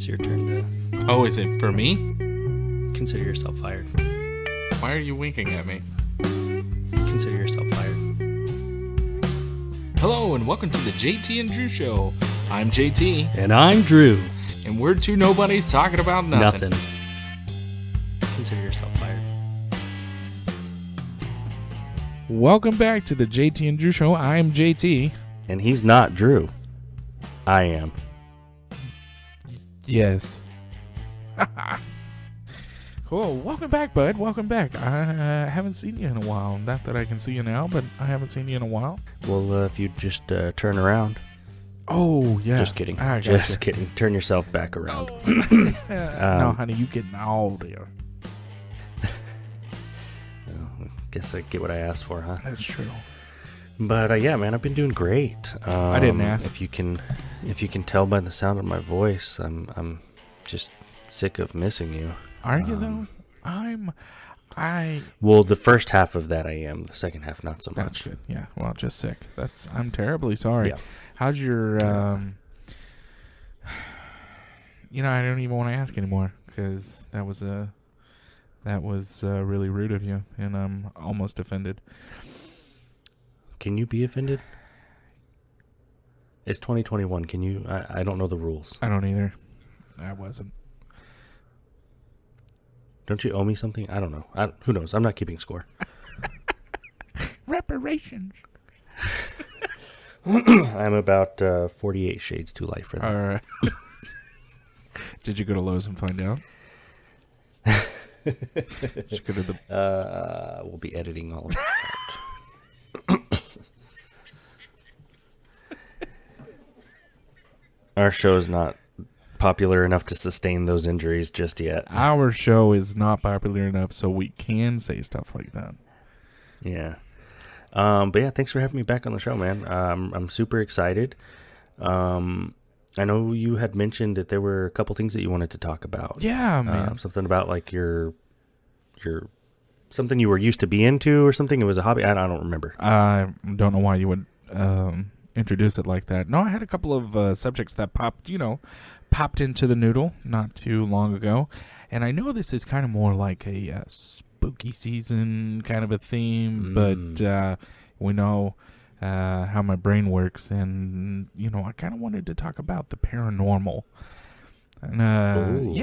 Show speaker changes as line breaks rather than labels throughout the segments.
it's your turn to...
Oh, is it for me?
Consider yourself fired.
Why are you winking at me?
Consider yourself fired.
Hello, and welcome to the JT and Drew Show. I'm JT.
And I'm Drew.
And we're two nobodies talking about nothing.
Consider yourself fired.
Welcome back to the JT and Drew Show. I'm JT.
And he's not Drew. I am.
Yes. Cool. Welcome back, bud. Welcome back. I haven't seen you in a while. Not that I can see you now, but I haven't seen you in a while.
Well, if you just turn around.
Oh, yeah.
Just kidding.
Just
kidding. Turn yourself back around.
No, honey, you getting all there.
Guess I get what I asked for, huh?
That's true.
But yeah, man, I've been doing great.
I didn't ask.
If you can tell by the sound of my voice, I'm just sick of missing you.
Are you though?
Well, the first half of that I am. The second half, not so much.
That's good. Yeah. Well, just sick. I'm terribly sorry.
Yeah.
How's your? I don't even want to ask anymore because that was really rude of you, and I'm almost offended.
Can you be offended? It's 2021. Can you? I don't know the rules.
I don't either. I wasn't.
Don't you owe me something? I don't know. Who knows? I'm not keeping score.
Reparations.
I'm about 48 shades too light for that.
All right. Did you go to Lowe's and find out? Did you go to the...
We'll be editing all of that out. Our show is not popular enough to sustain those injuries just yet.
Our show is not popular enough so we can say stuff like that.
Yeah. But yeah, thanks for having me back on the show, man. I'm super excited. I know you had mentioned that there were a couple things that you wanted to talk about.
Yeah, man.
Something about like your something you were used to be into or something. It was a hobby. I don't remember.
I don't know why you would introduce it like that. No, I had a couple of subjects that popped into the noodle not too long ago. And I know this is kind of more like a spooky season kind of a theme, but we know how my brain works. And, I kind of wanted to talk about the paranormal. And,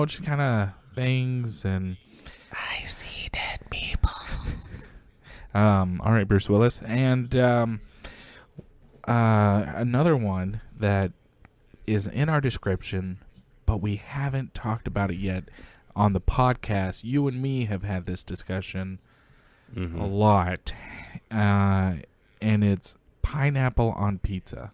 just kind of things and...
I see dead people.
All right, Bruce Willis. And another one that is in our description, but we haven't talked about it yet on the podcast. You and me have had this discussion a lot, and it's pineapple on pizza.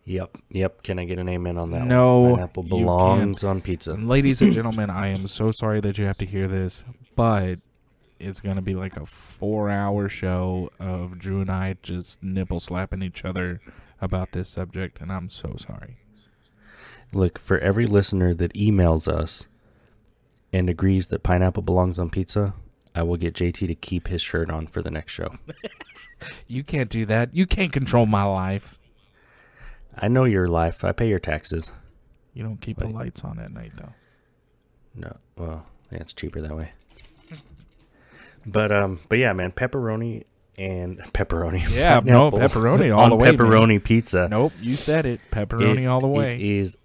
Yep. Can I get an amen on that
No,
one? Pineapple belongs
you
on pizza.
Ladies and gentlemen, I am so sorry that you have to hear this, but it's going to be like a 4-hour show of Drew and I just nipple slapping each other about this subject, and I'm so sorry.
Look, for every listener that emails us and agrees that pineapple belongs on pizza, I will get JT to keep his shirt on for the next show.
You can't do that. You can't control my life.
I know your life. I pay your taxes.
You don't keep the lights on at night, though.
No. Well, yeah, it's cheaper that way. But yeah, man, pepperoni.
Yeah, no, pepperoni all the way.
Pepperoni
man.
pizza.
Nope, you said it. Pepperoni all the way.
It is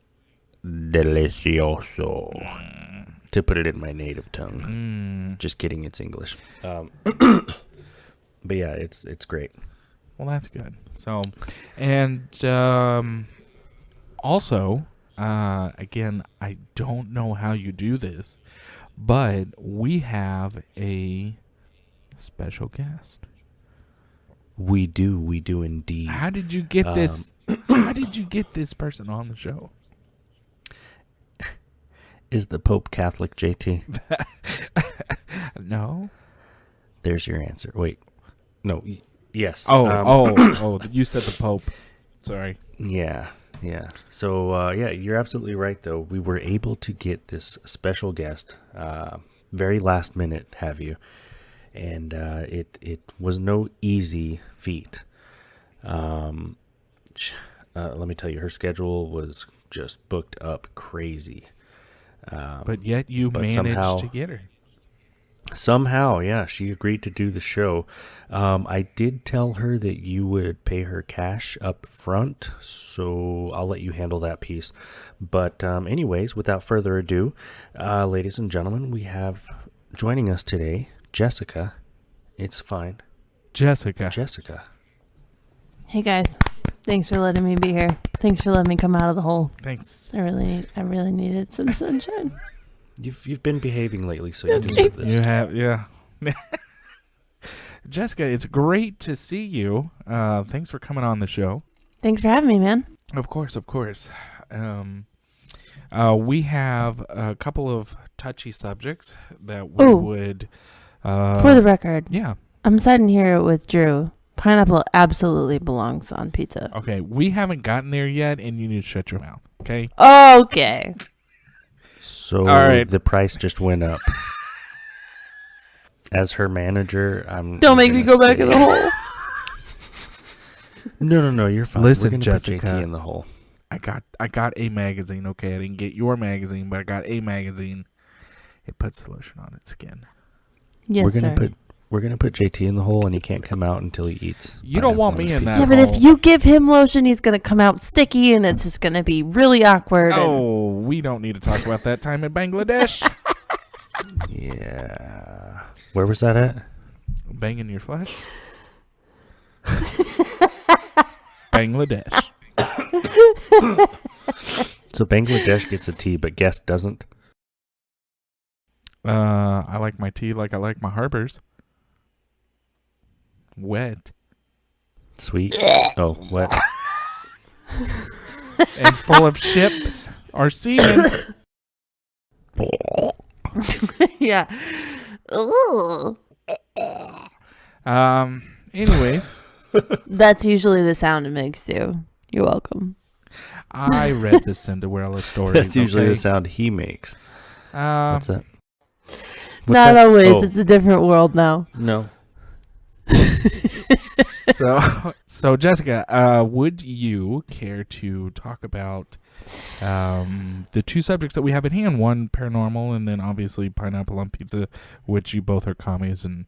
delicioso. To put it in my native tongue. Just kidding, it's English. But yeah, it's great.
Well, that's good. So, and also, again, I don't know how you do this, but we have a special guest.
We do indeed.
How did you get this? How did you get this person on the show?
Is the Pope Catholic, JT?
No.
There's your answer. Wait. No. Yes.
Oh, you said the Pope. Sorry.
Yeah. So, you're absolutely right, though. We were able to get this special guest, very last minute, have you? And it was no easy feat. Let me tell you, her schedule was just booked up crazy.
But yet you managed to get her.
Somehow, yeah, she agreed to do the show. I did tell her that you would pay her cash up front, so I'll let you handle that piece. But anyways, without further ado, ladies and gentlemen, we have joining us today, Jessica. It's fine.
Jessica.
Hey guys, thanks for letting me be here. Thanks for letting me come out of the hole.
Thanks.
I really needed some sunshine.
You've been behaving lately, so you deserve this.
You have, yeah. Jessica, it's great to see you. Thanks for coming on the show.
Thanks for having me, man.
Of course. We have a couple of touchy subjects that we would...
for the record,
yeah.
I'm sitting here with Drew. Pineapple absolutely belongs on pizza.
Okay, we haven't gotten there yet, and you need to shut your mouth, okay?
Okay.
So
all right.
The price just went up. As her manager,
Don't make me go back in the hole.
No, you're fine.
Listen,
We're gonna
Jessica.
put JT in the hole.
I got a magazine, okay? I didn't get your magazine, but I got a magazine. It puts lotion on its skin.
Yes,
We're gonna put JT in the hole, and he can't come out until he eats.
You don't want me in that.
Yeah, but if you give him lotion, he's gonna come out sticky, and it's just gonna be really awkward.
Oh, we don't need to talk about that time in Bangladesh.
Yeah. Where was that at?
Banging your flesh. Bangladesh.
So Bangladesh gets a tea, but guest doesn't.
I like my tea like I like my harbors. Wet.
Sweet. Oh, what?
And full of ships or seamen.
Yeah. Ooh.
Anyways.
That's usually the sound it makes too. You're welcome.
I read the Cinderella story.
That's usually the sound he makes. What's that?
Not always.
Oh.
It's a different world now.
No.
So Jessica, would you care to talk about the two subjects that we have at hand? One, paranormal, and then obviously pineapple on pizza, which you both are commies and.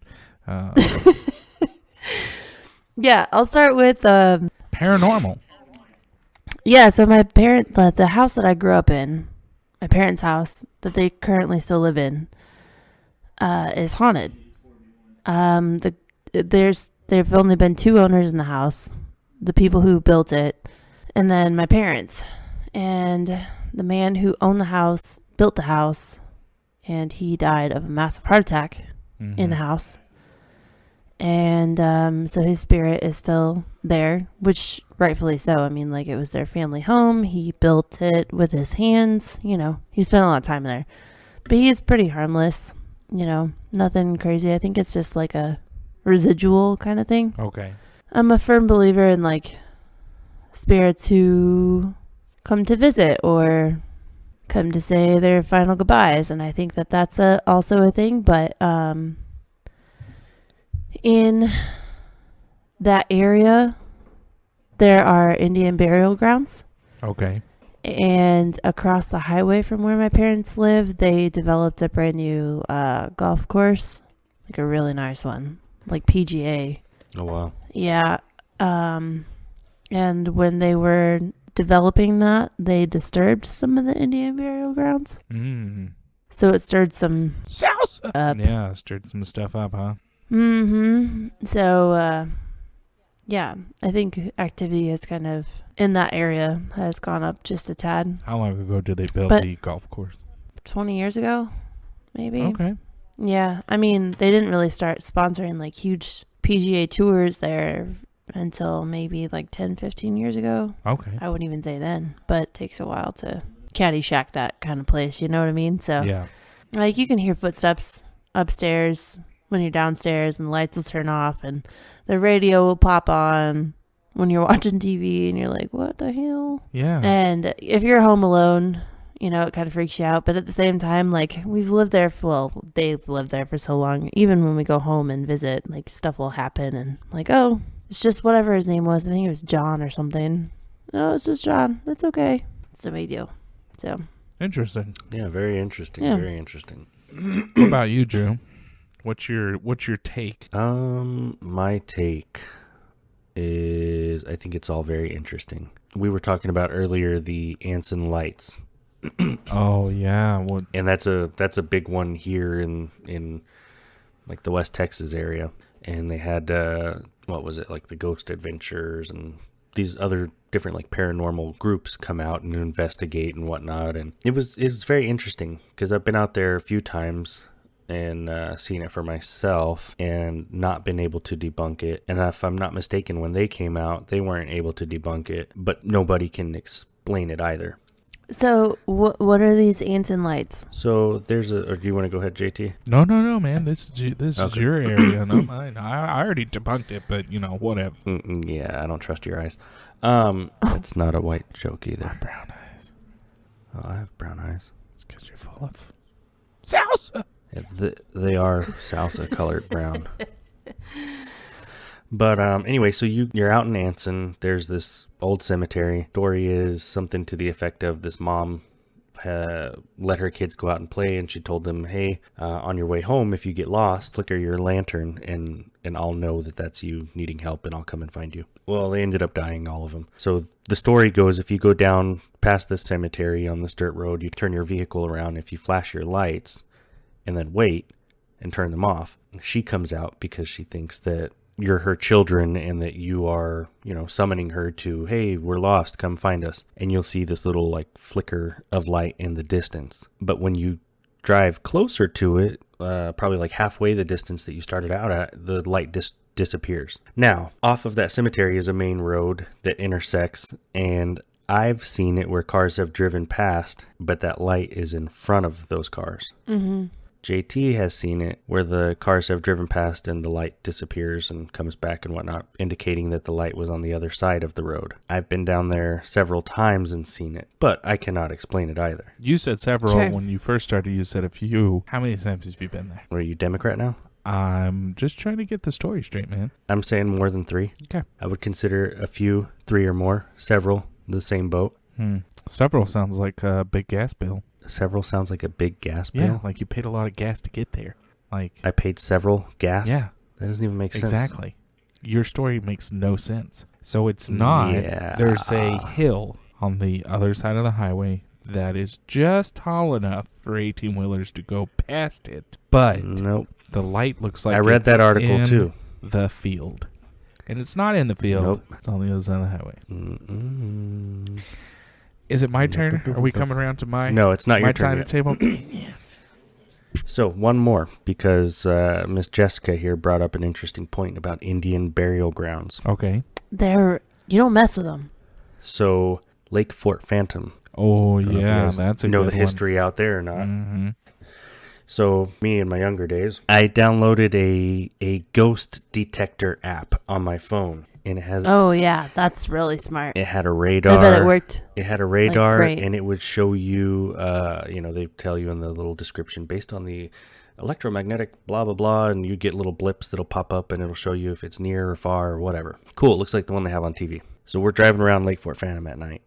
Yeah, I'll start with
paranormal.
Yeah, so my the house that I grew up in, my parents' house that they currently still live in, is haunted. There've only been two owners in the house, the people who built it, and then my parents. And the man who owned the house built the house, and he died of a massive heart attack in the house. And so his spirit is still there, which rightfully so. I mean, like, it was their family home. He built it with his hands. You know, he spent a lot of time there. But he is pretty harmless. You know, nothing crazy. I think it's just like a residual kind of thing.
Okay.
I'm a firm believer in, like, spirits who come to visit or come to say their final goodbyes. And I think that that's also a thing. But in that area, there are Indian burial grounds.
Okay.
And across the highway from where my parents live, they developed a brand new golf course, like a really nice one, like PGA.
Oh, wow.
Yeah. And when they were developing that, they disturbed some of the Indian burial grounds. So it stirred some up.
Yeah, stirred some stuff up, huh?
So, yeah, I think activity has kind of, in that area, has gone up just a tad.
How long ago did they build the golf course?
20 years ago, maybe.
Okay.
Yeah, I mean, they didn't really start sponsoring, like, huge PGA tours there until maybe, like, 10, 15 years ago.
Okay.
I wouldn't even say then, but it takes a while to Caddyshack that kind of place, you know what I mean? So,
yeah.
Like, you can hear footsteps upstairs when you're downstairs, and the lights will turn off, and the radio will pop on when you're watching TV, and you're like, what the hell?
Yeah.
And if you're home alone, you know, it kind of freaks you out. But at the same time, like, they've lived there for so long. Even when we go home and visit, like, stuff will happen, and like, oh, it's just whatever his name was. I think it was John or something. No, it's just John. It's okay. It's no big deal. So
Interesting.
Yeah, very interesting.
Yeah.
Very interesting.
What about you, Drew? What's your take?
My take is I think it's all very interesting. We were talking about earlier the Anson lights.
Oh yeah, what?
And that's a big one here in like the West Texas area. And they had what was it, like the Ghost Adventures and these other different like paranormal groups come out and investigate and whatnot. And it was very interesting because I've been out there a few times and seen it for myself and not been able to debunk it. And if I'm not mistaken, when they came out, they weren't able to debunk it, but nobody can explain it either.
So what are these Anson lights?
So there's or do you want to go ahead, JT?
No, man. This is
Okay.
your area, not mine. I already debunked it, but whatever.
Yeah, I don't trust your eyes. It's not a white joke either.
Brown eyes.
Oh, I have brown eyes.
It's because you're full of salsa.
Yeah, they are salsa colored brown. But anyway, so you're out in Anson. There's this old cemetery. Story is something to the effect of this mom let her kids go out and play, and she told them, hey, on your way home, if you get lost, flicker your lantern and I'll know that that's you needing help and I'll come and find you. Well, they ended up dying, all of them. So the story goes, if you go down past this cemetery on this dirt road, you turn your vehicle around, if you flash your lights and then wait and turn them off, she comes out because she thinks that you're her children and that you are, summoning her to, hey, we're lost, come find us. And you'll see this little like flicker of light in the distance. But when you drive closer to it, probably like halfway the distance that you started out at, the light disappears. Now, off of that cemetery is a main road that intersects, and I've seen it where cars have driven past, but that light is in front of those cars.
Mm-hmm.
JT has seen it where the cars have driven past and the light disappears and comes back and whatnot, indicating that the light was on the other side of the road. I've been down there several times and seen it, but I cannot explain it either.
You said several
Sure.
when you first started. You said a few. How many times have you been there?
Are you Democrat now?
I'm just trying to get the story straight, man.
I'm saying more than 3.
Okay.
I would consider a few, 3 or more, several, the same boat.
Several sounds like a big gas bill.
Several sounds like a big gas bill.
Yeah, like you paid a lot of gas to get there. Like
I paid several gas?
Yeah.
That doesn't even make sense.
Exactly. Your story makes no sense. So it's not.
Yeah.
There's a hill on the other side of the highway that is just tall enough for 18-wheelers to go past it. But
Nope.
the light looks like
I read
it's
that article
in
too.
the field. And it's not in the field.
Nope.
It's on the other side of the highway.
Mm-mm.
Is it my turn? Are we coming around to my
No, it's not your
my
turn
side
yet.
of the table?
So one more, because Miss Jessica here brought up an interesting point about Indian burial grounds.
Okay.
You don't mess with them.
So Lake Fort Phantom.
Oh
I don't know if you
yeah,
guys
that's a
know
good
the history out there or not.
one. Mm-hmm.
So me in my younger days, I downloaded a ghost detector app on my phone, and it has
Oh yeah, that's really smart.
it had a radar.
I bet it worked.
It had a radar,
great.
and it would show you, they tell you in the little description, based on the electromagnetic blah, blah, blah, and you get little blips that'll pop up, and it'll show you if it's near or far or whatever. Cool, it looks like the one they have on TV. So we're driving around Lake Fort Phantom at night,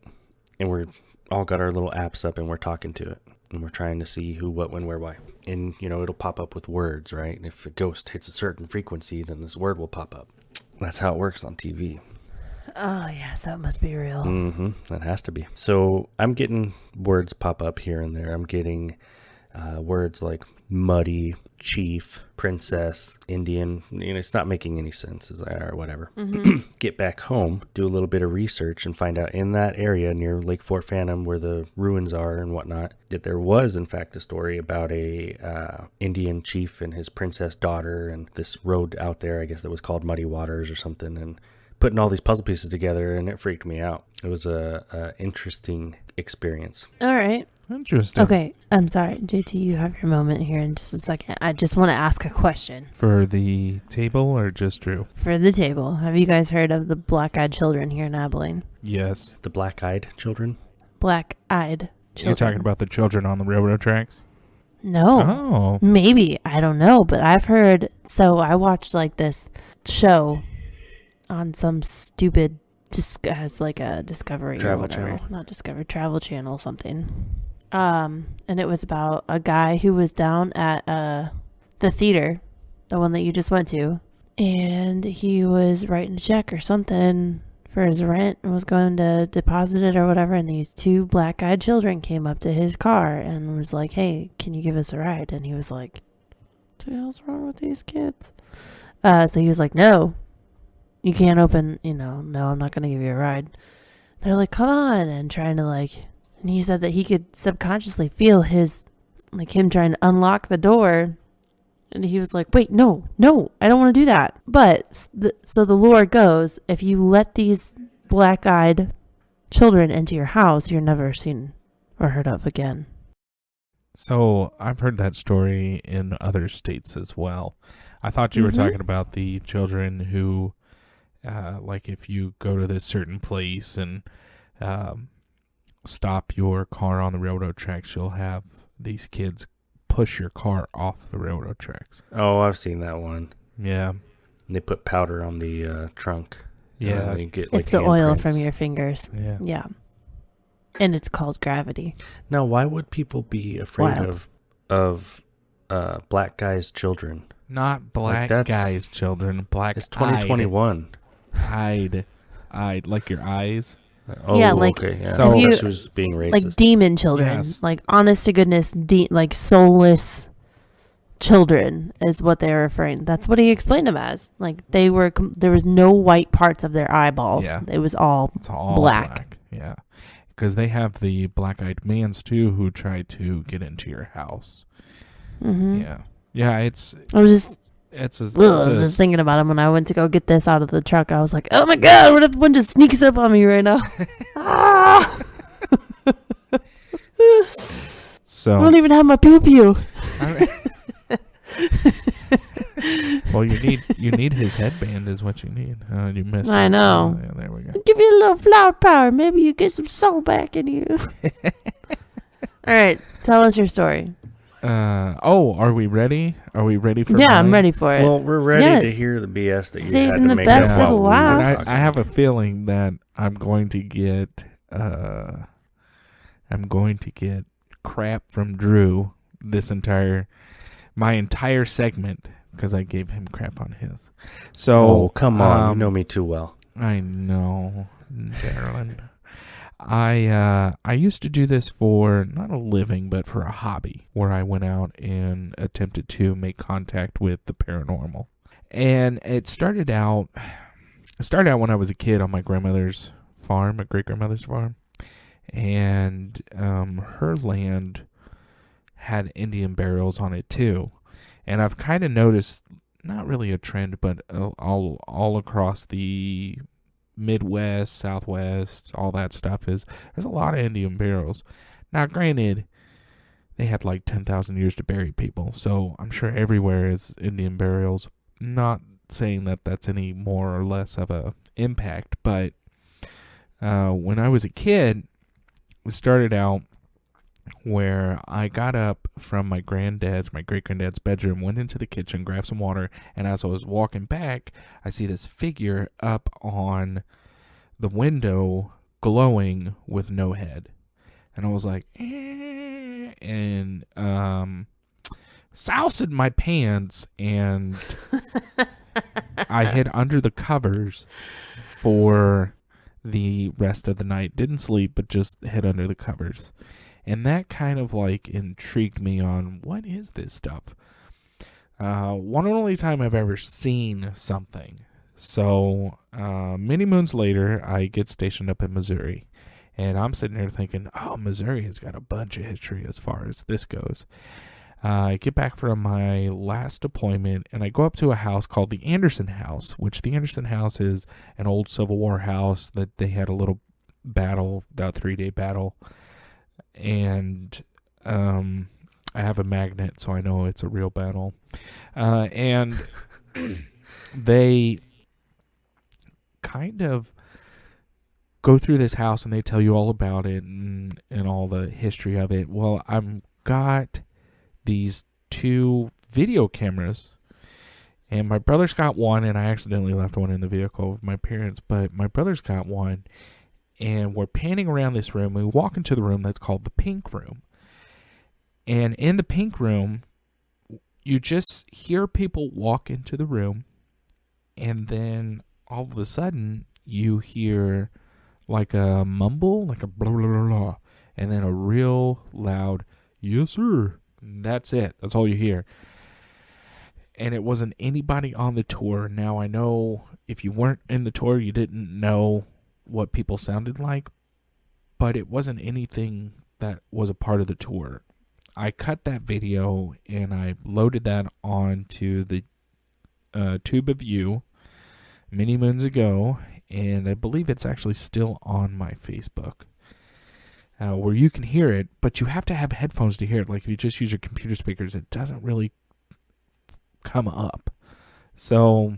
and we're all got our little apps up, and we're talking to it, and we're trying to see who, what, when, where, why. And, it'll pop up with words, right? And if a ghost hits a certain frequency, then this word will pop up. That's how it works on TV.
Oh yeah, so it must be real.
Mm-hmm. That has to be. So I'm getting words pop up here and there. I'm getting words like muddy, chief, princess, Indian. It's not making any sense or whatever.
Mm-hmm.
Get back home, do a little bit of research, and find out in that area near Lake Fort Phantom where the ruins are and whatnot, that there was in fact a story about a Indian chief and his princess daughter, and this road out there, I guess that was called Muddy Waters or something, and putting all these puzzle pieces together, and it freaked me out. It was a interesting experience.
All right.
Interesting.
Okay. I'm sorry, JT. You have your moment here in just a second. I just want to ask a question
For the table or just Drew?
for the table. Have you guys heard of the black-eyed children here in Abilene?
Yes.
The black-eyed children?
Black-eyed children.
You're talking about the children on the railroad tracks?
No.
Oh.
Maybe. I don't know. But I've heard. So I watched like this show on some stupid just has like a Discovery
Travel
or whatever.
Channel.
Not Discovery, Travel Channel something. And it was about a guy who was down at the theater, the one that you just went to, and he was writing a check or something for his rent and was going to deposit it or whatever, and these two black-eyed children came up to his car and was like, "Hey, can you give us a ride?" And he was like, "What the hell's wrong with these kids?" So he was like, "No, you can't open, no, I'm not going to give you a ride." They're like, "Come on," and trying to and he said that he could subconsciously feel him trying to unlock the door. And he was like, "Wait, no, I don't want to do that." But so the lore goes, if you let these black-eyed children into your house, you're never seen or heard of again.
So I've heard that story in other states as well. I thought you were talking about the children who, if you go to this certain place and stop your car on the railroad tracks, you'll have these kids push your car off the railroad tracks.
Oh, I've seen that one.
Yeah.
And they put powder on the trunk.
Yeah.
They get,
It's the oil
handprints.
from your fingers.
Yeah.
Yeah. And it's called gravity.
Now, why would people be afraid
Wild.
of black guys' children?
Not black
that's-
guys' children. Black
It's 2021.
eyed, like your eyes.
Oh,
Yeah, like,
okay. Yeah.
so-
I
If
you-
thought she was being racist.
Like demon children.
Yes.
Like honest to goodness, like soulless children is what they're referring. That's what he explained them as. Like they were, there was no white parts of their eyeballs.
Yeah.
It was all
It's all
black.
Yeah. Because they have the black-eyed mans, too, who try to get into your house.
Mm-hmm.
Yeah. Yeah, it's
I was
a,
just thinking about him when I went to go get this out of the truck. I was like, "Oh my god, what if one just sneaks up on me right now?" Ah! I
so
don't even have my pew pew.
well, you need his headband is what you need. You missed
I
it.
know.
Yeah, there we go.
Give you a little flower power. Maybe you get some soul back in you. All right, tell us your story.
Are we ready? Are we ready for
Yeah, I'm
mine?
ready for it.
well, we're ready to
Yes.
hear the BS that you
Saving
had to
the
make
best
up
for
while
the
we were
last.
And I have a feeling that I'm going to get crap from Drew my entire segment because I gave him crap on his. So
Oh, come on. You know me too well.
I know, Darren. I used to do this for not a living, but for a hobby, where I went out and attempted to make contact with the paranormal. And it started out when I was a kid on my grandmother's farm, my great grandmother's farm, and her land had Indian burials on it too. And I've kind of noticed, not really a trend, but all across the Midwest, Southwest, all that stuff there's a lot of Indian burials. Now, granted, they had like 10,000 years to bury people, so I'm sure everywhere is Indian burials. Not saying that that's any more or less of a impact, but when I was a kid, it started out where I got up from my great-granddad's bedroom, went into the kitchen, grabbed some water, and as I was walking back, I see this figure up on the window glowing with no head. And I was like, and soused my pants, and I hid under the covers for the rest of the night. Didn't sleep, but just hid under the covers. And that kind of intrigued me on what is this stuff. One and only time I've ever seen something. So many moons later, I get stationed up in Missouri. And I'm sitting there thinking, oh, Missouri has got a bunch of history as far as this goes. I get back from my last deployment, and I go up to a house called the Anderson House, which the Anderson House is an old Civil War house that they had a little battle, that 3-day battle. And I have a magnet, so I know it's a real battle. And they kind of go through this house, and they tell you all about it and all the history of it. Well, I've got these 2 video cameras And my brother's got one, and I accidentally left one in the vehicle with my parents, but my brother's got one, and we're panning around this room. We walk into the room that's called the pink room. And in the pink room, you just hear people walk into the room, and then all of a sudden, you hear like a mumble, like a blah, blah, blah, blah, and then a real loud, yes, sir. That's it. That's all you hear. And it wasn't anybody on the tour. Now, I know if you weren't in the tour, you didn't know what people sounded like, but it wasn't anything that was a part of the tour. I cut that video and I loaded that onto the Tube of You many moons ago, and I believe it's actually still on my Facebook, where you can hear it, but you have to have headphones to hear it. Like if you just use your computer speakers, it doesn't really come up. So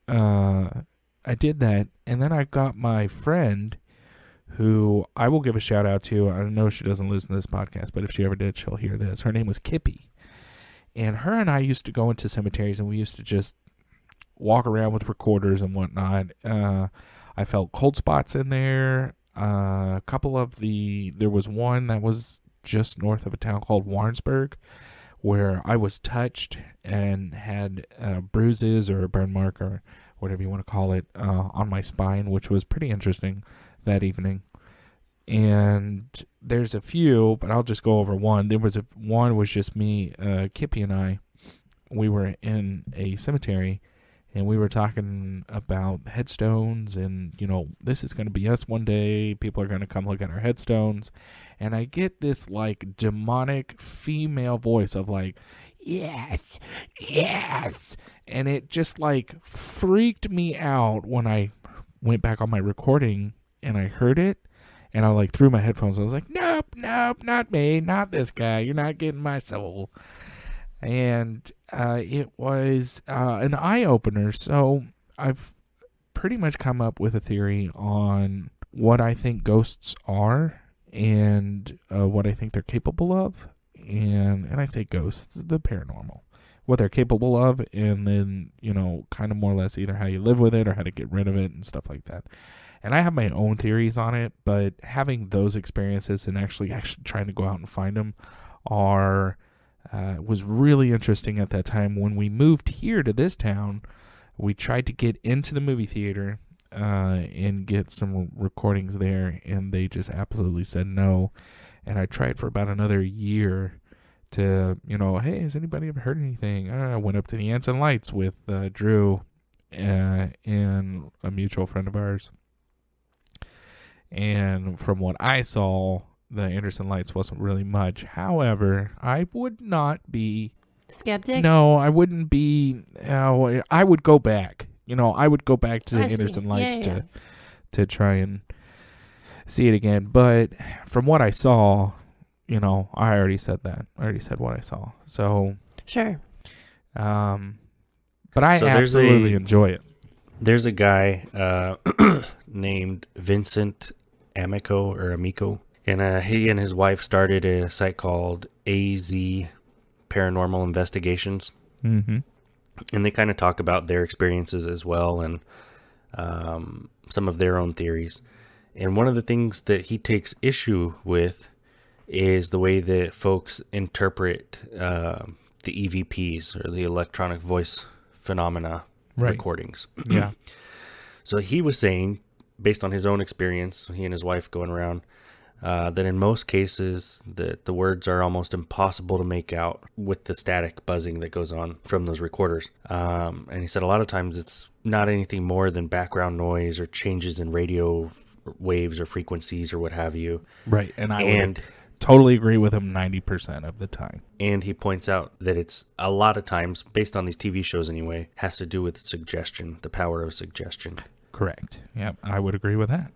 I did that, and then I got my friend, who I will give a shout out to. I know she doesn't listen to this podcast, but if she ever did, she'll hear this. Her name was Kippy, and her and I used to go into cemeteries, and we used to just walk around with recorders and whatnot. I felt cold spots in there. There was one that was just north of a town called Warrensburg, where I was touched and had bruises or a burn mark or whatever you want to call it on my spine, which was pretty interesting that evening. And there's a few, but I'll just go over one. One was just me, Kippy and I. We were in a cemetery, and we were talking about headstones, and, this is going to be us one day. People are going to come look at our headstones. And I get this, like, demonic female voice of, like, yes, yes. And it just, like, freaked me out when I went back on my recording and I heard it. And I, like, threw my headphones. I was like, nope, not me, not this guy. You're not getting my soul. And it was an eye-opener. So I've pretty much come up with a theory on what I think ghosts are and what I think they're capable of. And I say ghosts, the paranormal. What they're capable of, and then, kind of more or less either how you live with it or how to get rid of it and stuff like that. And I have my own theories on it, but having those experiences and actually trying to go out and find them was really interesting at that time. When we moved here to this town, we tried to get into the movie theater and get some recordings there, and they just absolutely said no. And I tried for about another year to, hey, has anybody ever heard anything? I went up to the Ants and Lights with Drew and a mutual friend of ours. And from what I saw, the Anderson Lights wasn't really much. However, I would not be
skeptic.
No, I wouldn't be. I would go back. I would go back to the Anderson Lights to try and see it again. But from what I saw, I already said that. I already said what I saw. So
sure.
But I absolutely enjoy it.
There's a guy named Vincent Amico, and he and his wife started a site called AZ Paranormal Investigations.
Mm-hmm.
And they kind of talk about their experiences as well, and some of their own theories. And one of the things that he takes issue with is the way that folks interpret the EVPs, or the electronic voice phenomena recordings.
Yeah.
So he was saying, based on his own experience, he and his wife going around, that in most cases that the words are almost impossible to make out with the static buzzing that goes on from those recorders. And he said a lot of times it's not anything more than background noise or changes in radio waves or frequencies or what have you.
Right. And I would totally agree with him 90% of the time.
And he points out that it's a lot of times, based on these TV shows anyway, has to do with suggestion, the power of suggestion.
Correct. Yep, I would agree with that.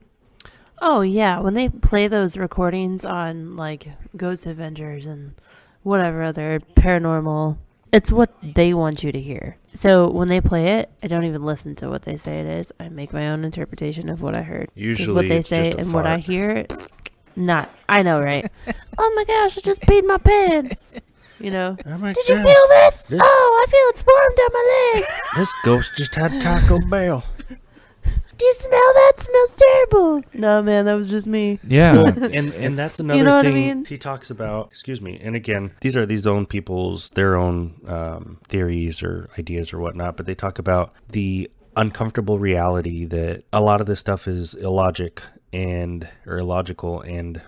Oh, yeah. When they play those recordings on, like, Ghost Avengers and whatever other paranormal, it's what they want you to hear. So when they play it, I don't even listen to what they say it is. I make my own interpretation of what I heard.
Usually
what they
it's
say
just a
and
fart.
what I hear, I know, right? Oh, my gosh, I just peed my pants. you know.
Oh my
Did you
God.
feel this?
This-
Oh, I feel it's warm down my leg.
This ghost just had Taco Bell.
Do you smell that? It smells terrible. No, man, that was just me.
Yeah.
Well, and that's another
know what I
thing
mean?
he talks about. Excuse me. And again, these are these own people's their own theories or ideas or whatnot. But they talk about the uncomfortable reality that a lot of this stuff is illogical, and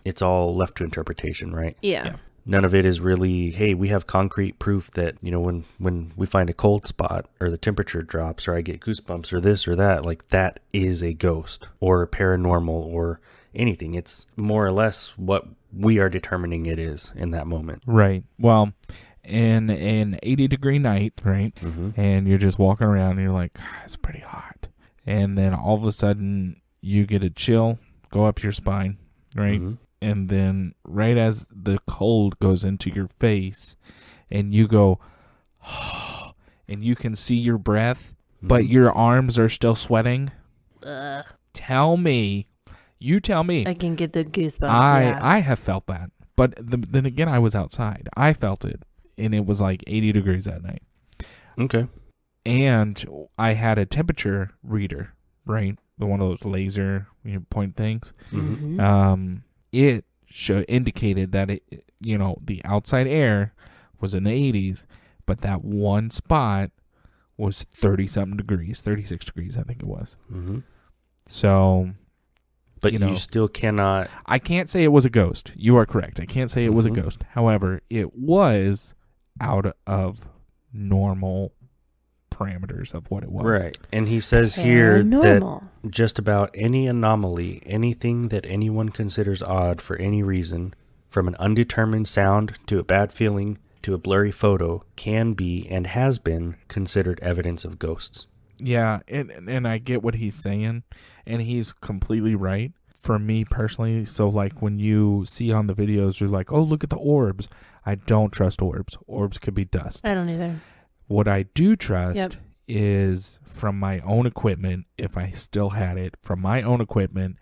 it's all left to interpretation, right?
Yeah.
None of it is really, hey, we have concrete proof that, when we find a cold spot or the temperature drops or I get goosebumps or this or that, like that is a ghost or paranormal or anything. It's more or less what we are determining it is in that moment.
Right. Well, in an 80-degree night, right?
Mm-hmm.
And you're just walking around and you're like, it's pretty hot. And then all of a sudden you get a chill go up your spine, right?
Mm-hmm.
And then right as the cold goes into your face and you go, and you can see your breath, but your arms are still sweating. Tell me.
I can get the goosebumps. Yeah.
I have felt that. But then again, I was outside. I felt it. And it was like 80 degrees that night.
Okay.
And I had a temperature reader, right? The one of those laser point things.
Mm-hmm.
It indicated that the outside air was in the 80s, but that one spot was 30-something degrees, 36 degrees, I think it was.
Mm-hmm.
So,
but you still cannot.
I can't say it was a ghost. You are correct. I can't say it was a ghost. However, it was out of normal parameters of what it was.
Right. And he says here that
Paranormal.
just about any anomaly, anything that anyone considers odd for any reason, from an undetermined sound to a bad feeling to a blurry photo, can be and has been considered evidence of ghosts.
Yeah, and I get what he's saying, and he's completely right. For me personally, so like when you see on the videos, you're like, oh, look at the orbs. I don't trust orbs. Orbs could be dust.
I don't either.
What I do trust is from my own equipment, if I still had it, from my own equipment,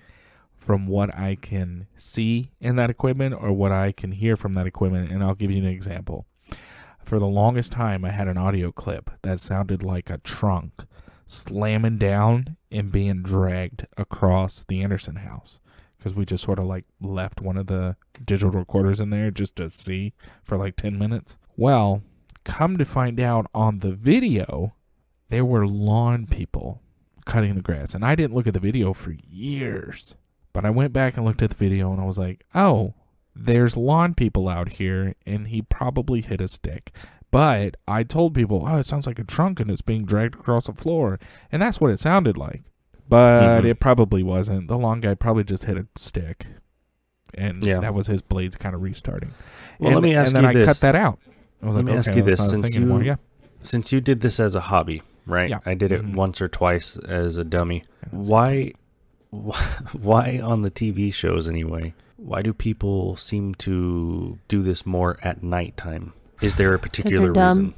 from what I can see in that equipment or what I can hear from that equipment. And I'll give you an example. For the longest time, I had an audio clip that sounded like a trunk slamming down and being dragged across the Anderson house. Because we just sort of like left one of the digital recorders in there just to see for like 10 minutes. Well, come to find out on the video, there were lawn people cutting the grass. And I didn't look at the video for years. But I went back and looked at the video and I was like, oh, there's lawn people out here and he probably hit a stick. But I told people, oh, it sounds like a trunk and it's being dragged across the floor. And that's what it sounded like. But it probably wasn't. The lawn guy probably just hit a stick. And that was his blades kind of restarting.
Well, let me ask you this.
And then I cut that out. I was
Let
like,
me ask
okay,
you
that's
this.
not a thing anymore.
Since you did this as a hobby, right?
Yeah.
I did it once or twice as a dummy. Why on the TV shows anyway? Why do people seem to do this more at nighttime? Is there a particular reason?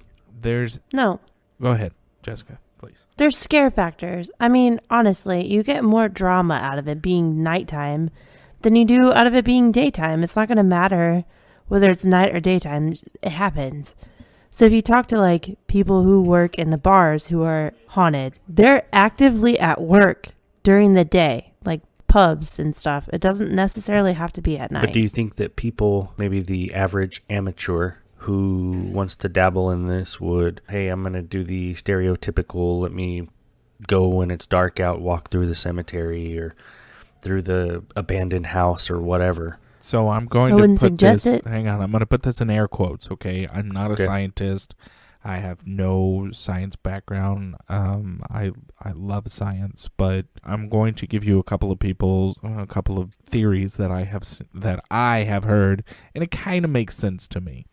No.
Go ahead, Jessica, please.
There's scare factors. I mean, honestly, you get more drama out of it being nighttime than you do out of it being daytime. It's not going to matter whether it's night or daytime. It happens. So if you talk to like people who work in the bars who are haunted, they're actively at work during the day, like pubs and stuff. It doesn't necessarily have to be at night.
But do you think that people, maybe the average amateur who wants to dabble in this would, hey, I'm going to do the stereotypical, let me go when it's dark out, walk through the cemetery or through the abandoned house or whatever?
So I'm going to put this, hang on, I'm going to put this in air quotes, okay? I'm not a scientist. I have no science background. I love science, but I'm going to give you a couple of theories that I have heard, and it kind of makes sense to me.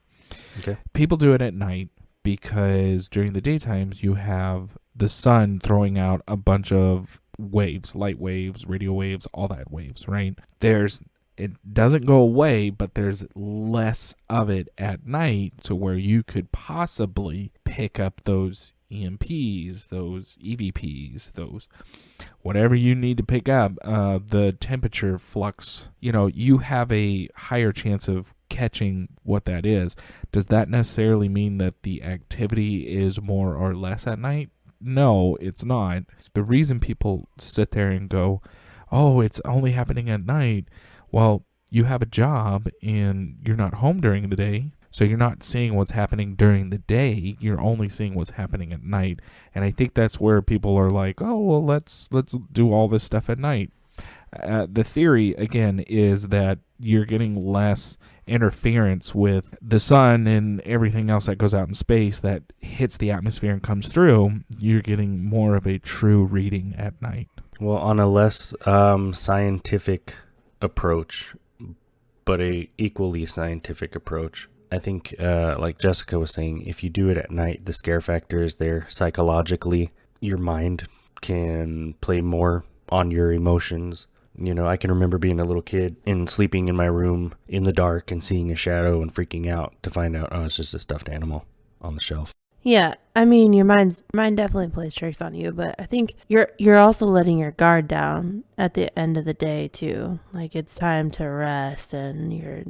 Okay.
People do it at night because during the daytimes you have the sun throwing out a bunch of waves, light waves, radio waves, all that waves, right? It doesn't go away, but there's less of it at night, so where you could possibly pick up those EMPs, those EVPs, those whatever you need to pick up, the temperature flux, you have a higher chance of catching what that is. Does that necessarily mean that the activity is more or less at night? No, it's not. The reason people sit there and go, oh, it's only happening at night. Well, you have a job and you're not home during the day. So you're not seeing what's happening during the day. You're only seeing what's happening at night. And I think that's where people are like, oh, well, let's do all this stuff at night. The theory, again, is that you're getting less interference with the sun and everything else that goes out in space that hits the atmosphere and comes through. You're getting more of a true reading at night.
Well, on a less scientific approach, but a equally scientific approach, I think, like Jessica was saying, if you do it at night, the scare factor is there. Psychologically, your mind can play more on your emotions. I can remember being a little kid and sleeping in my room in the dark and seeing a shadow and freaking out to find out, oh, it's just a stuffed animal on the shelf.
Yeah, I mean, your mind definitely plays tricks on you, but I think you're also letting your guard down at the end of the day too. Like, it's time to rest and you're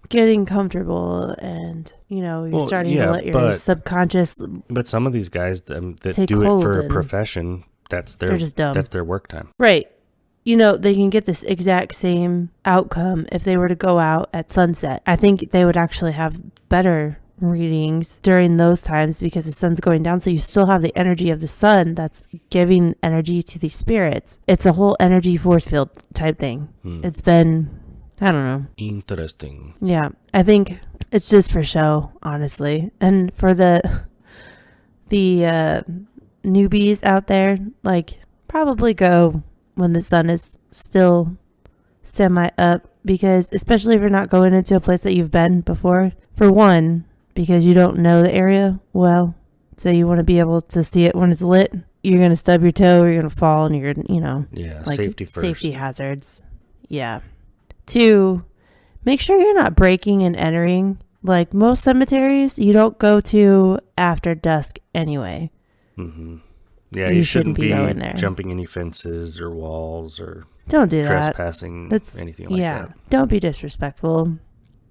getting comfortable and you're starting to let your subconscious.
But some of these guys that
take
do it for a
hold
profession, that's
they're just dumb.
That's their work time.
Right. They can get this exact same outcome if they were to go out at sunset. I think they would actually have better readings during those times because the sun's going down, so you still have the energy of the sun that's giving energy to these spirits. It's a whole energy force field type thing. It's been, I don't know.
Interesting.
Yeah, I think it's just for show, honestly. And for the newbies out there, like, probably go when the sun is still semi up, because especially if you're not going into a place that you've been before, for one, because you don't know the area well, so you want to be able to see it when it's lit. You're going to stub your toe or you're going to fall and you're, like,
safety first.
Safety hazards. Yeah. 2, make sure you're not breaking and entering. Like, most cemeteries, you don't go to after dusk anyway.
Mm-hmm. Yeah, you shouldn't be going there, jumping any fences or walls or
don't do
trespassing, anything like that.
Don't be disrespectful.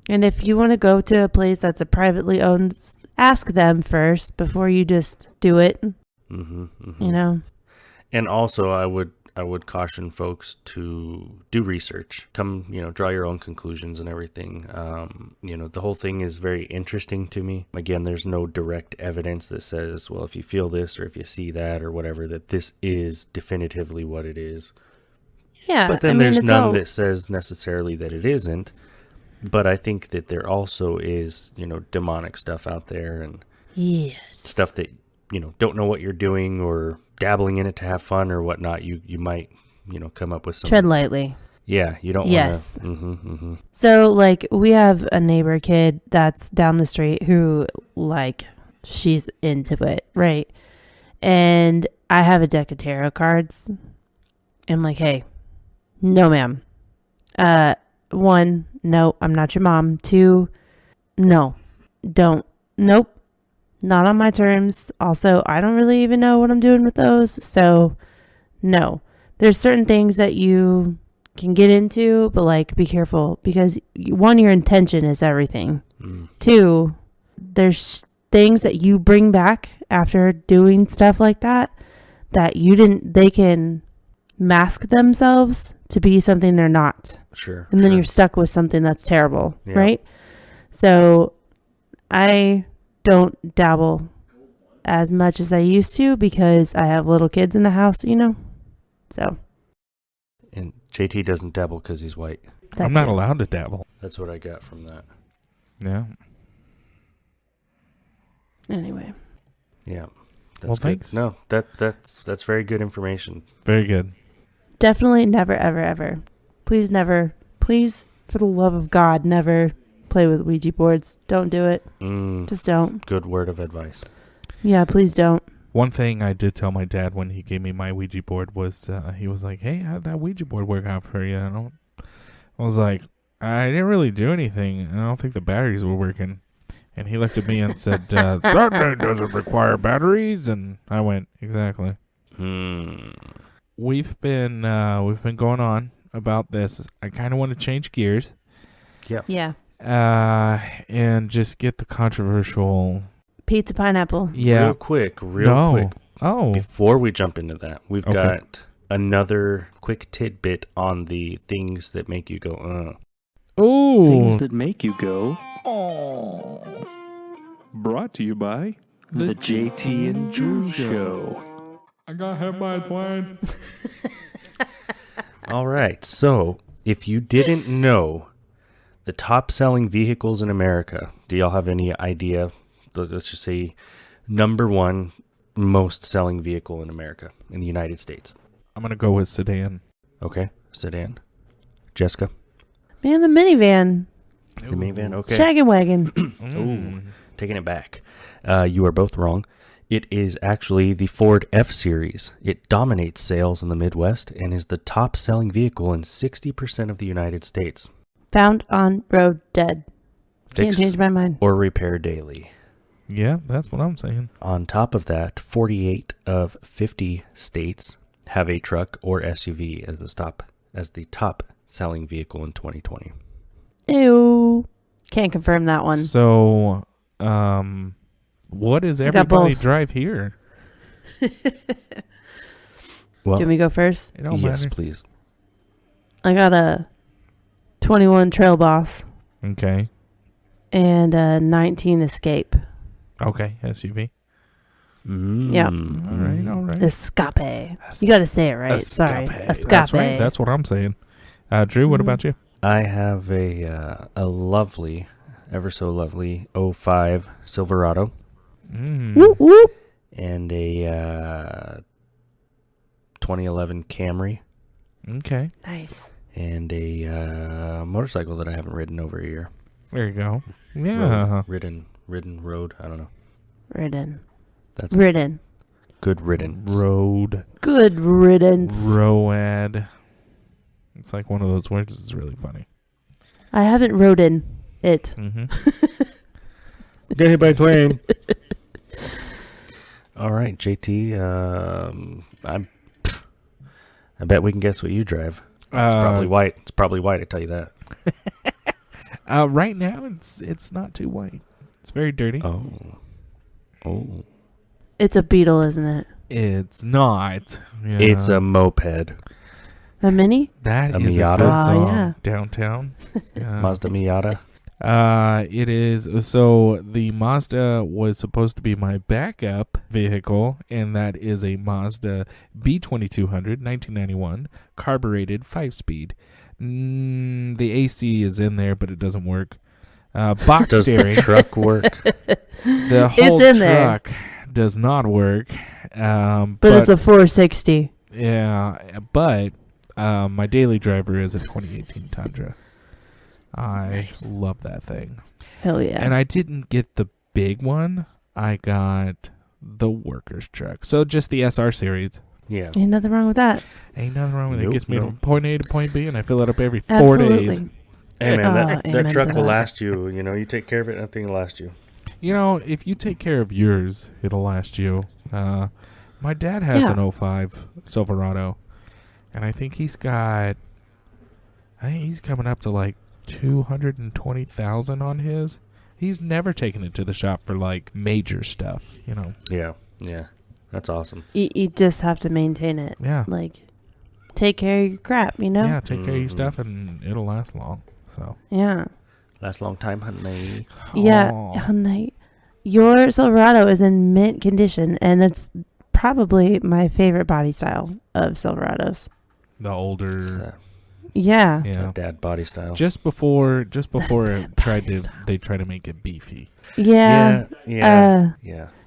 And if you want to go to a place that's a privately owned, ask them first before you just do it.
Mm-hmm, mm-hmm. And also, I would caution folks to do research. Come, draw your own conclusions and everything. The whole thing is very interesting to me. Again, there's no direct evidence that says, well, if you feel this or if you see that or whatever, that this is definitively what it is.
Yeah.
But then there's none that says necessarily that it isn't. But I think that there also is, demonic stuff out there and stuff that, don't know what you're doing or dabbling in it to have fun or whatnot. You might, come up with some.
Tread lightly.
Yeah, you don't
yes.
want to. Mm-hmm, mm-hmm.
So, like, we have a neighbor kid that's down the street who, like, she's into it, right? And I have a deck of tarot cards. I'm like, hey, no, ma'am. 1, no, I'm not your mom. 2, no, don't. Nope. Not on my terms. Also, I don't really even know what I'm doing with those. So, no. There's certain things that you can get into, but, like, be careful. Because, 1, your intention is everything. 2, there's things that you bring back after doing stuff like that they can mask themselves to be something they're not.
Sure.
And then you're stuck with something that's terrible, right? So, I don't dabble as much as I used to because I have little kids in the house, so.
And JT doesn't dabble because he's white.
I'm not allowed to dabble.
That's what I got from that.
Yeah.
Anyway.
Yeah.
Well, thanks.
No, that's very good information.
Very good.
Definitely never, ever, ever. Please never, please, for the love of God, never play with Ouija boards. Don't do it. Just don't.
Good word of advice.
Yeah, please don't.
One thing I did tell my dad when he gave me my Ouija board was he was like, hey, how'd that Ouija board work out for you? I was like, I didn't really do anything. I don't think the batteries were working. And he looked at me and said, that thing doesn't require batteries. And I went, exactly. We've been going on about this. I kind of want to change gears.
Yeah.
And just get the controversial.
Pizza pineapple.
Yeah.
Real quick.
Oh.
Before we jump into that, we've
Okay.
got another quick tidbit on the things that make you go,
Ooh.
Things that make you go.
Oh.
Brought to you by the JT and Drew Show.
I got hit by a twin.
All right. So, if you didn't know the top selling vehicles in America, do y'all have any idea? Let's just say number one most selling vehicle in America, in the United States.
I'm going to go with sedan.
Okay. Sedan. Jessica.
Man, the minivan.
The minivan. Okay.
Shaggin' wagon.
Ooh. Taking it back. You are both wrong. It is actually the Ford F-Series. It dominates sales in the Midwest and is the top selling vehicle in 60% of the United States.
Found on road dead. Can't
Fix
change my mind.
or repair daily.
Yeah, that's what I'm saying.
On top of that, 48 of 50 states have a truck or SUV as the top selling vehicle in 2020.
Ew. Can't confirm that one.
So, what does
got
everybody
both.
drive here?
Well,
Can we go first?
It don't
yes,
matter.
please.
I got a 21 Trail Boss
Okay.
and a 19 Escape.
Okay, SUV.
Yeah.
All right.
Escape. You got to say it right. Sorry. Escape.
That's right. That's what I'm saying. Drew, what about you?
I have a lovely, ever so lovely 05 Silverado
Whoop, whoop.
and a 2011 Camry
Okay.
Nice.
and a motorcycle that I haven't ridden over a year.
There you go. Yeah.
Ridden road. I don't know.
Ridden.
That's
Ridden.
good riddance.
Road.
Good riddance.
Road. It's like one of those words that's really funny.
I haven't ridden it.
Mm-hmm.
Get hit by a plane. All right, JT. I bet we can guess what you drive. It's probably white. It's probably white. I tell you that.
Right now, it's not too white. It's very dirty.
Oh.
It's a Beetle, isn't it?
It's not. Yeah.
It's a moped.
A Mini?
That
a
is
Miata?
a good
Oh,
song.
yeah.
Downtown.
Mazda Miata.
It is. So the Mazda was supposed to be my backup vehicle, and that is a Mazda B2200, 1991, carbureted 5-speed. The AC is in there, but it doesn't work. Box
Does
steering.
the truck work?
The whole
It's in there.
truck does not work.
But it's a 460.
Yeah, but my daily driver is a 2018 Tundra. I love that thing.
Hell yeah.
And I didn't get the big one. I got the workers truck. So just the SR series.
Yeah.
Ain't nothing wrong with that.
Ain't nothing wrong with it.
Nope,
It gets me
nope.
from point A to point B, and I fill it up every 4
Absolutely.
days.
Hey man, that
amen
truck
to
will
that.
last you. You know, you take care of it, that thing will last you.
You know, if you take care of yours, it'll last you. My dad has
Yeah.
an 05 Silverado, and I think he's coming up to like 220,000 on his. He's never taken it to the shop for like major stuff, you know.
Yeah. That's awesome.
You just have to maintain it.
Yeah.
Like, take care of your crap, you know?
Yeah, take care of your
Mhm.
stuff and it'll last long. So
Yeah.
Last long time, honey.
Yeah.
Aw.
Honey, your Silverado is in mint condition, and it's probably my favorite body style of Silverados.
The
It's,
older
Yeah.
yeah.
dad body style.
Just before it
dad
they tried to make it beefy.
Yeah.
Yeah.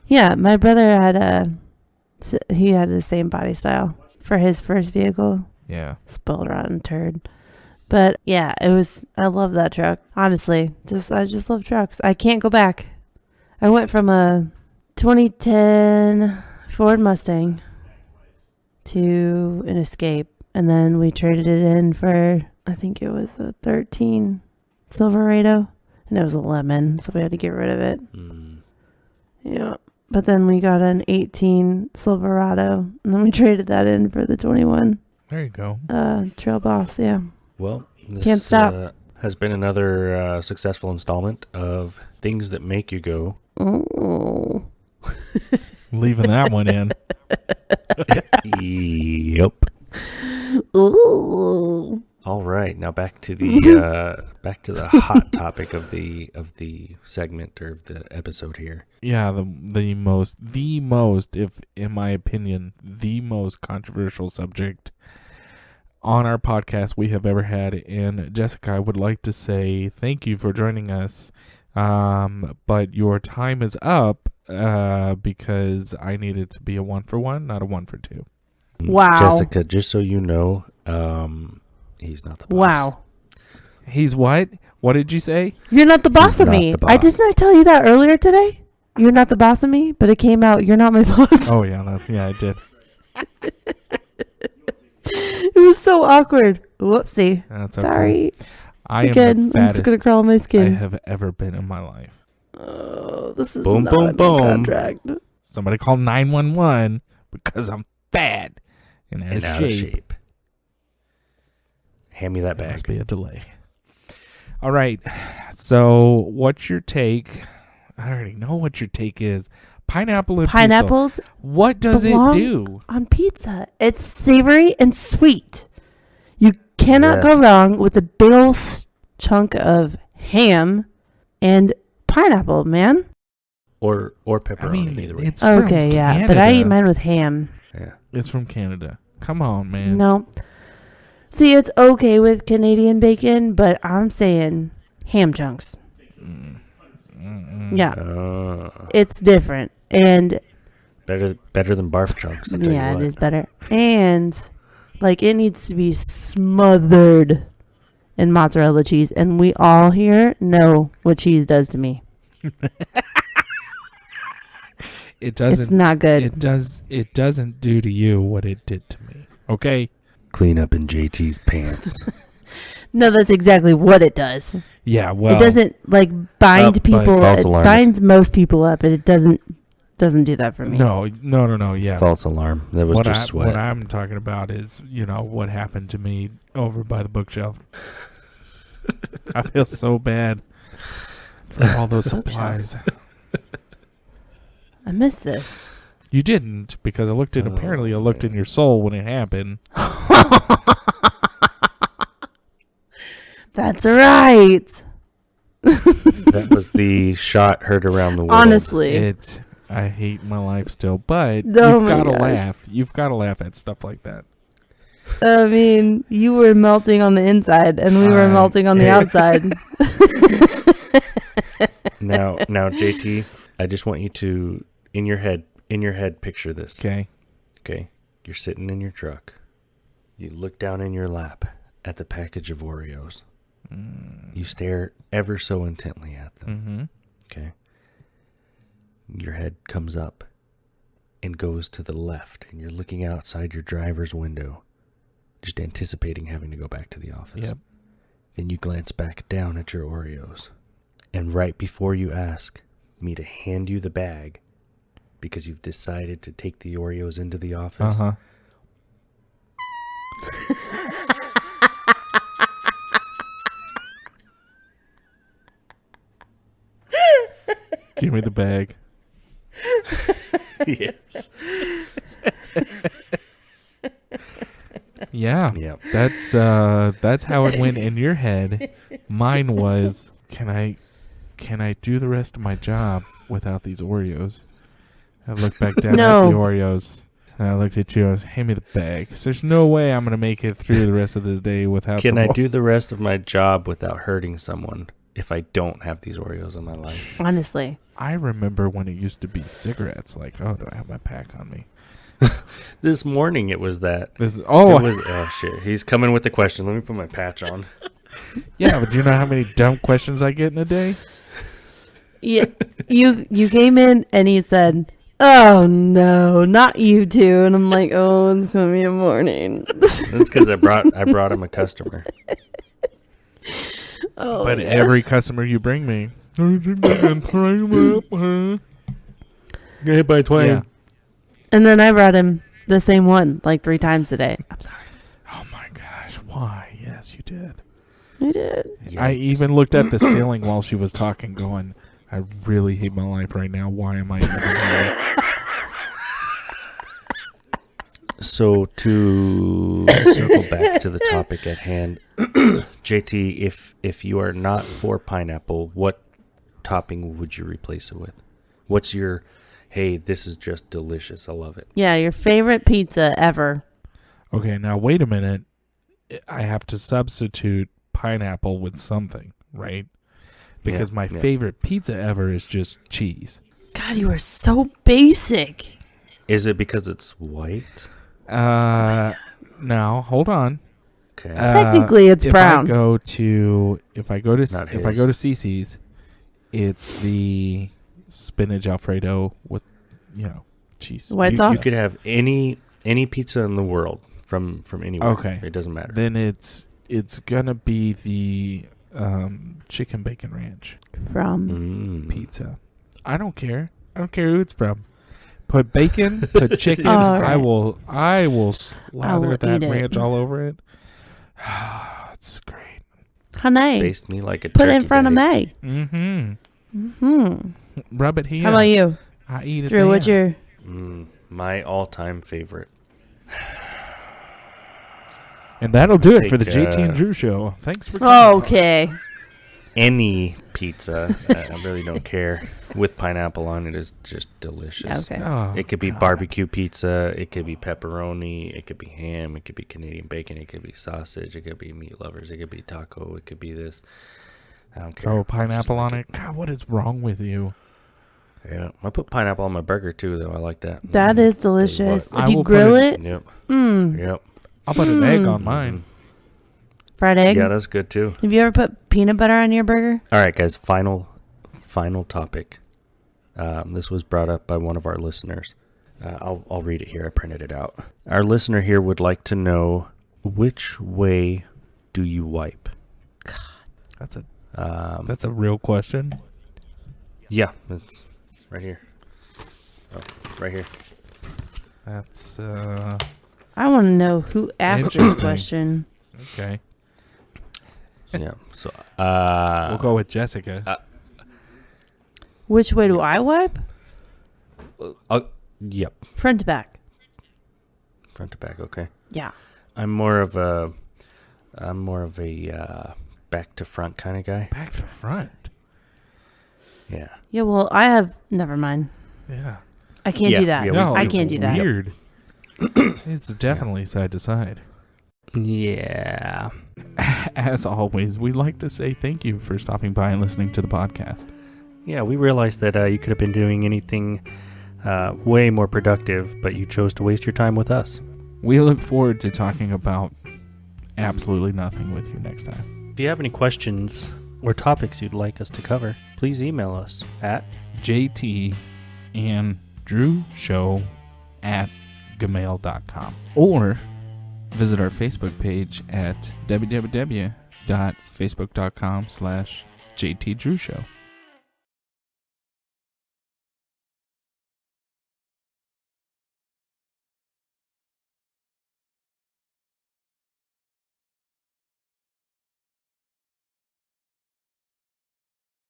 Yeah, my brother had he had the same body style for his first vehicle.
Yeah.
Spoiled rotten turd. But yeah, I love that truck. Honestly, I just love trucks. I can't go back. I went from a 2010 Ford Mustang to an Escape, and then we traded it in for, I think it was a 13 Silverado. and it was a lemon, so we had to get rid of it.
Mm.
Yeah. But then we got an 18 Silverado, and then we traded that in for the 21
There you go.
Trail Boss. Yeah.
Well, this,
Can't stop.
Has been another successful installment of Things That Make You Go.
Oh.
Leaving that one in.
Yep.
Ooh.
All right, now back to the hot topic of the segment or the episode here.
Yeah, the most, if in my opinion, the most controversial subject on our podcast we have ever had. And Jessica, I would like to say thank you for joining us. But your time is up because I needed to be a 1-for-1, not a 1-for-2.
Wow.
Jessica, just so you know, he's not the boss.
Wow.
He's what? What did you say?
You're not the boss
He's
of
not
me.
the boss.
Didn't I tell you that earlier today? You're not the boss of me, but it came out, you're not my boss.
Oh yeah, yeah, I did.
It was so awkward. Whoopsie.
That's okay.
Sorry.
I am
Again,
the
I'm
fattest
just going to crawl on my
I
skin.
have ever been in my life.
Oh, this is
Boom,
not
boom,
a new
boom.
contract.
Somebody call 911 because I'm fat and out
And
of
out of
shape.
shape. Hand me that
There
bag.
must be a delay. All right. So, what's your take? I already know what your take is. Pineapple and pizza.
Pineapples
What does it
belong
do?
on pizza. It's savory and sweet. You cannot go
Yes.
wrong with a big old chunk of ham and pineapple, man.
Or pepperoni,
I mean,
either way.
it's from
Okay, yeah.
Canada.
But I eat mine with ham.
Yeah.
It's from Canada. Come on, man.
No. See, it's okay with Canadian bacon, but I'm saying ham chunks. Yeah. It's different. And
Better than barf chunks. I'll tell
yeah,
you
it
what.
is better. And like it needs to be smothered in mozzarella cheese. And we all here know what cheese does to me.
It doesn't.
It's not good.
It doesn't do to you what it did to me. Okay.
Clean up in JT's pants.
No, that's exactly what it does.
Yeah. Well.
It doesn't like bind
but
people.
false
It
alarm.
binds most people up, and it doesn't do that for me.
No. Yeah.
False alarm. That was just sweat.
What I'm talking about is, what happened to me over by the bookshelf. I feel so bad for all those supplies.
I miss this.
You didn't, because apparently I looked in your soul when it happened.
That's right.
That was the shot heard around the world.
Honestly.
I hate my life still, but
Oh
you've
my
got to
gosh.
laugh. You've got to laugh at stuff like that.
I mean, you were melting on the inside, and we were melting on the outside.
Now, JT, I just want you to, in your head, picture this.
Okay.
Okay, you're sitting in your truck. You look down in your lap at the package of Oreos. You stare ever so intently at them.
Mm-hmm.
Okay. Your head comes up and goes to the left, and you're looking outside your driver's window, just anticipating having to go back to the office.
Yep.
Then you glance back down at your Oreos, and right before you ask me to hand you the bag, because you've decided to take the Oreos into the office,
Uh-huh. Give me the bag.
yes.
Yeah.
Yep.
That's how it went in your head. Mine was, can I do the rest of my job without these Oreos? I looked back down
No.
at the Oreos, and I looked at you. I was, hand me the bag. 'Cause there's no way I'm gonna make it through the rest of this day without.
Can
some
I
O-
do the rest of my job without hurting someone if I don't have these Oreos in my life?
Honestly.
I remember when it used to be cigarettes. Like, oh, do I have my pack on me?
This morning it was that.
This is, oh,
It was, oh shit. He's coming with the question. Let me put my patch on.
yeah. But do you know how many dumb questions I get in a day?
Yeah, you came in and he said, "Oh no, not you two." And I'm like, "Oh, it's gonna be a morning."
That's because I brought him a customer.
Oh,
but
yeah.
every customer you bring me,
Get hit by a twine.
yeah.
And then I brought him the same one like 3 times a day. I'm sorry.
Oh my gosh, why? Yes, you did.
I did.
I
Yikes.
even looked at the ceiling while she was talking, going, I really hate my life right now. Why am I even here?
So to circle back to the topic at hand, JT, if you are not for pineapple, what topping would you replace it with? What's your, hey, this is just delicious, I love it.
Yeah, your favorite pizza ever.
Okay, now wait a minute. I have to substitute pineapple with something, right? Because my
yeah.
favorite pizza ever is just cheese.
God, you are so basic.
Is it because it's white?
Now hold on.
Okay.
Technically, it's
if
brown.
I go to
Not
if I
his.
go to CC's, it's the spinach Alfredo with cheese.
White
you,
sauce?
you could have any pizza in the world from anywhere.
Okay.
It doesn't matter.
Then it's gonna be the chicken bacon ranch
From
pizza. I don't care. I don't care who it's from. Put bacon, put chicken.
All right.
I will slather
will
that
eat it.
ranch all over it. It's great.
honey.
Based me like a
Put it in
turkey
front of
bag.
me.
Mm-hmm. Rub it here.
How about you,
I eat it.
Drew? What's
there.
your
My all-time favorite.
And that'll do it for the
Take,
JT and Drew show. Thanks for coming.
okay?
Any pizza, I really don't care, with pineapple on it is just delicious.
Okay.
Oh,
It could be
God.
barbecue pizza, it could be pepperoni, it could be ham, it could be Canadian bacon, it could be sausage, it could be meat lovers, it could be taco, it could be this. I don't care.
Throw
I just
pineapple
like
on it. God, what is wrong with you?
Yeah, I put pineapple on my burger too, though. I like that.
That is delicious.
what.
I
If you
will put
grill
it-
it,
Yep.
mm,
I'll put an egg on mine.
fried egg.
Yeah, that's good too.
Have you ever put peanut butter on your burger?
All right, guys. Final topic. This was brought up by one of our listeners. I'll read it here. I printed it out. Our listener here would like to know, which way do you wipe?
That's a real question.
Yeah, it's right here. Oh, right here.
That's
I want to know who asked this
Interesting.
question.
okay.
Yeah. So
We'll go with Jessica.
Which way do I wipe?
Yep.
Front to back.
Front to back. Okay.
Yeah.
I'm more of a back to front kind of guy.
Back to front.
Yeah.
Yeah. Well, I have. Never mind.
Yeah.
I can't
Yeah,
do that.
yeah,
No,
I can't do that.
Weird. It's definitely side to side.
Yeah.
As always, we'd like to say thank you for stopping by and listening to the podcast.
Yeah, we realized that you could have been doing anything way more productive, but you chose to waste your time with us.
We look forward to talking about absolutely nothing with you next time.
If you have any questions or topics you'd like us to cover, please email us at
JT and Drew Show at gmail.com or visit our Facebook page at www.facebook.com/JT Drew Show.